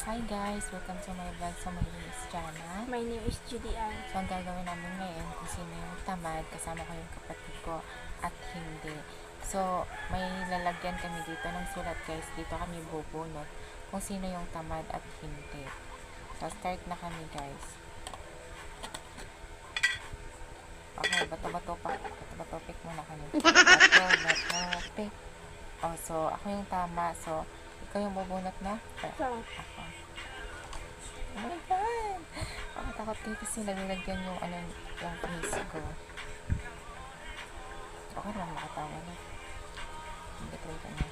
Hi guys! Welcome to my vlog sa Mahilis channel. My name is Judy Ann. So, ang gagawin namin ngayon kung sino yung tamad, kasama ko yung kapatid ko at hindi. So, may lalagyan kami dito ng sulat guys. Dito kami bubunot kung sino yung tamad at hindi. So, start na kami guys. Okay, bato-bato pa. Bato-bato pick muna kami. Bato-bato pick. Oh, so, ako yung tama. So, ikaw yung bubunot na? So, Ako. Oh my God! Makatakot kayo kasi nalagyan yung yung face ko. Okay lang, makatawa na. Hindi ko na.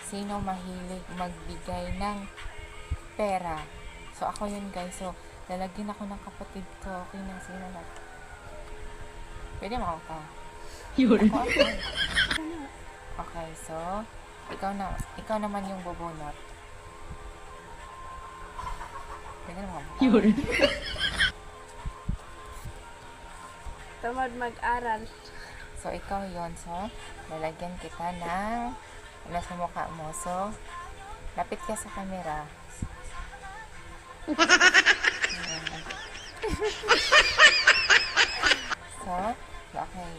Sino mahilig magbigay ng pera? So, ako yun guys. So, lalagyan ako ng kapatid ko. Okay na, sino na? Pwede makakatawa. Yun. Ako. Okay, so, ikaw naman yung bubunot. Pwede na makakatawa. Yun. tamad mag-aral. So, ikaw yon. So, lalagyan kita ng sa mukha mo. So, lapit ka sa camera. Ayan. So, okay.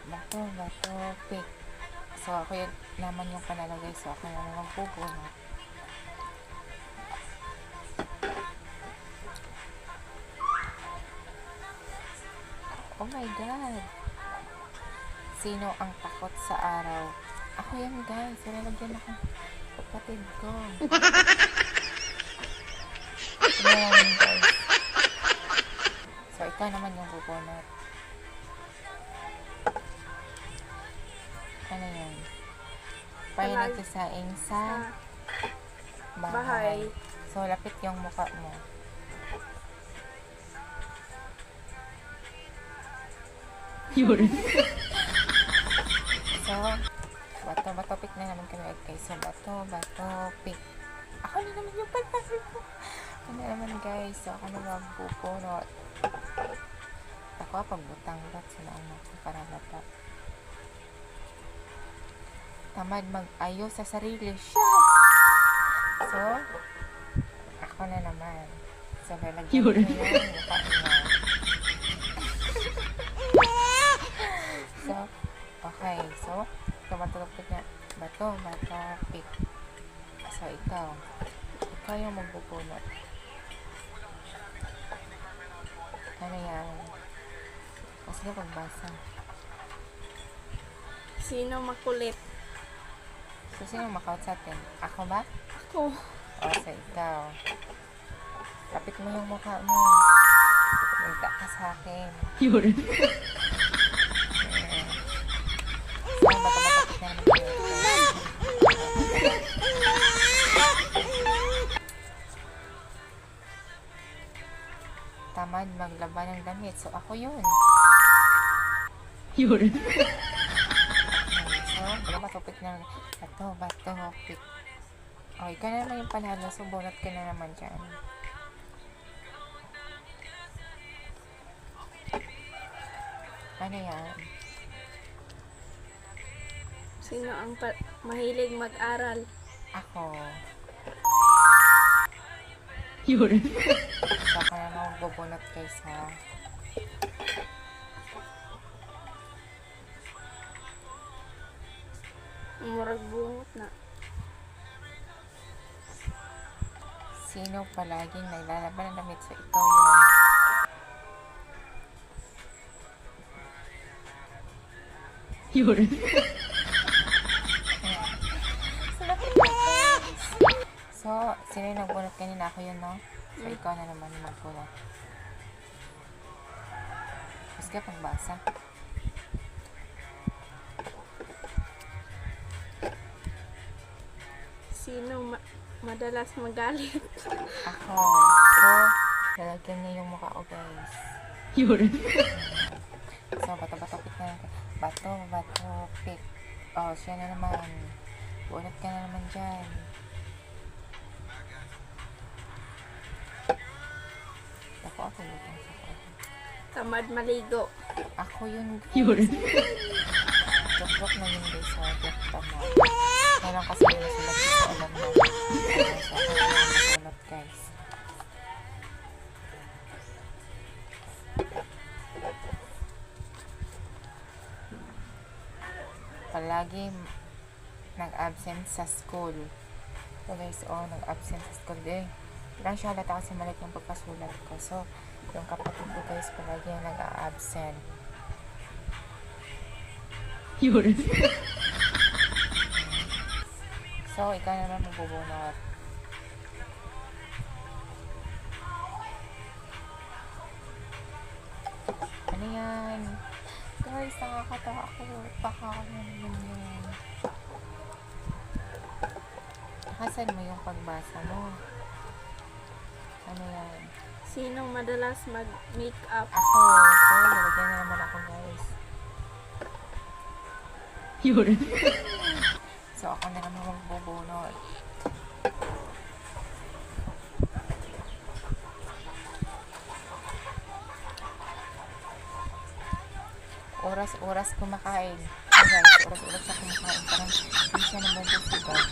Bato, pick. So, ako yun naman yung panalagay. So, ako naman yung bubunot. Oh my God! Sino ang takot sa araw? Ako yan guys. Lalagyan ako kapatid ko. Ayan guys. So, ikaw naman yung bubunot. Ano yan? Paano Talag- nagsasaing sa Sa bahay. bahay. So, lapit yung mukha mo. Yun. So, bato, pick na naman kami guys. So, bato, pick. Ako na naman yung pantasal ko. Ako na naman guys. So, ako na magbubunot. Ako, pagbutang bat sa nauna ko para lata. Tamad mag-ayos sa sarili siya. So, ako na naman. So, lalagyan ko Yun. yung mukha niya. So, okay. So, tumatulog na. Bato, pick. So, ikaw yung magbubunot. Ano yan? O, sige, pagbasa. Sino makulit? So, sino makaut sa atin? Ako ba? Ako. O, so, ikaw. Kapit mo yung mukha mo. Magta ka sa akin. Yun. So, bato-bato na naman kayo. Tamad maglaba ng damit. So, ako yun. Yun. So, bato-bato na naman. Bato, pick. O, ikaw na naman yung panalo. So, bunot ka na naman dyan. Ano yan? Sino ang mahilig mag-aral? Ako. Yun. So, ako na naman magbubunot kaysa. Murag bungot na. Sino palaging naglalaban ng damit? So, ikaw yun. Yun. So, sino yung nagbunot kanina? Ako yun, no? So, ikaw na naman yung magbunot. Mas ka pagbasa. Sino madalas magalit? Ako. So, lalagyan niya yung mukha ko, guys. Yun. So, bato, pick na lang. Bato, pick. Oh, siya na naman. Bunot ka na naman dyan. Ako butang sa ko. Tamad maligo. Ako yun. Yun. Joke na yun guys. So, joke tama. Parang kasi yung sulat ko alam na. So, ako lagi nag-absent sa school. So guys, nag-absent sa school din. Lang siya halata kasi maliit yung pagkasulat ko. So, yung kapatid ko guys, palagi nag-absent. Yun. So, ikaw naman magbubunot. Ano yan? Guys, nakakatawa ako. Baka ako naman yun. Nakasan mo yung pagbasa mo. Ano yan? Sinong madalas mag-makeup? Ako. So, lalagyan na naman ako guys. Yun. So, ako na naman magbubunot. Oras-oras kumakain. So guys, oras-oras siya kumakain. Parang hindi siya naman gusto guys.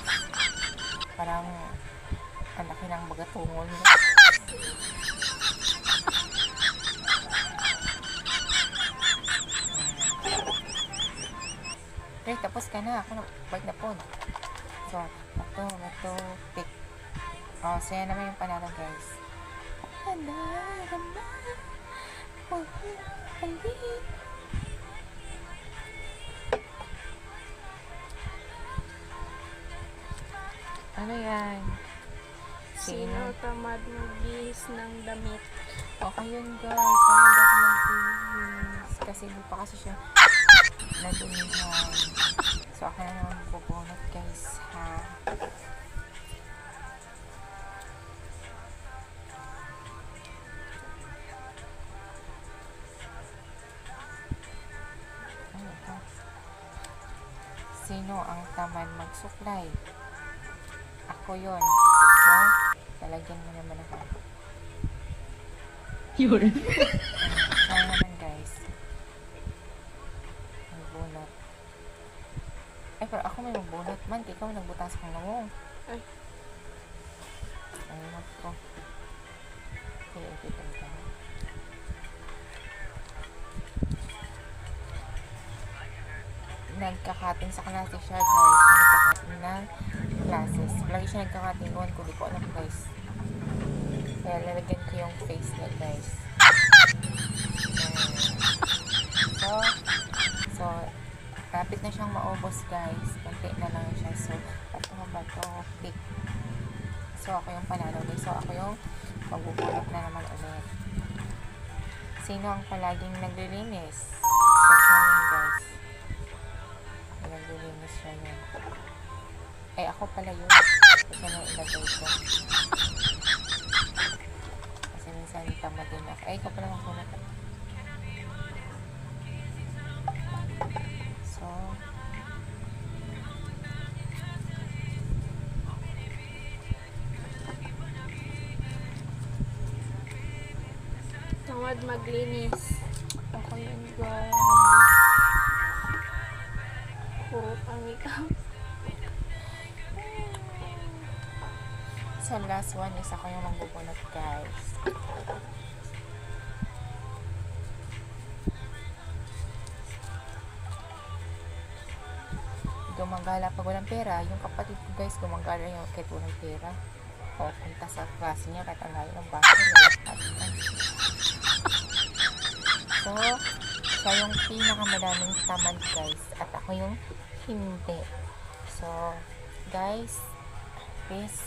Parang ang laki ng bagatungol niya. Okay, tapos ka na. Ako na, bag na po. So, ito, pick. So yan naman yung panalo guys. Ano yan? Sino tamad magbihis ng damit? Okay yun guys. Ano daw ako mag-bihis? Kasi hindi pa kasi siya nadumihan. So ako na naman bubunot guys ha. Ano ito? Sino ang tamad magsuklay? Ako yun. So, lalagyan mo naman ako. Yun. Sana naman guys. Magbunot. Ay, pero ako may magbunot man. Ikaw nagbutas kong mo. Ay. Ay, ako. Okay, ito ka. Nagkakating sa klase siya guys. Nagkakating ng classes. Lagi siya nagkakating ko. Hindi ko alam guys. Kaya lalagyan ko yung face niya guys. So, kapit na siyang maubos guys. Kunti na lang siya. So, ito ba ito? Pick. So, ako yung panalo guys. So, ako yung magbubulot na naman ulit. Sino ang palaging naglilinis? So, siya yun guys. Naglilinis siya yun. Ay, ako pala yun. Kasi na ilagay ko. Kasi minsan tamad din ako. Ay, ikaw pala magbunot. So, Tamad maglinis. ako yun guys. Puro pang ikaw. So, last one is ako yung magbubunot guys. Gumagala pag walang pera. Yung kapatid ko guys, gumagala yung kahit walang pera. O, punta sa klase niya kahit ang layo ng baso. So, siya yung pinakamadaming tamad guys. At ako yung hindi. So, guys, please,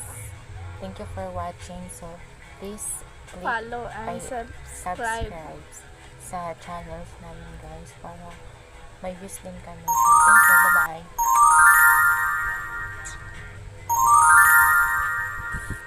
thank you for watching. So, please click Follow and subscribe. sa channels namin guys para may views din kami. So, thank you. Bye-bye.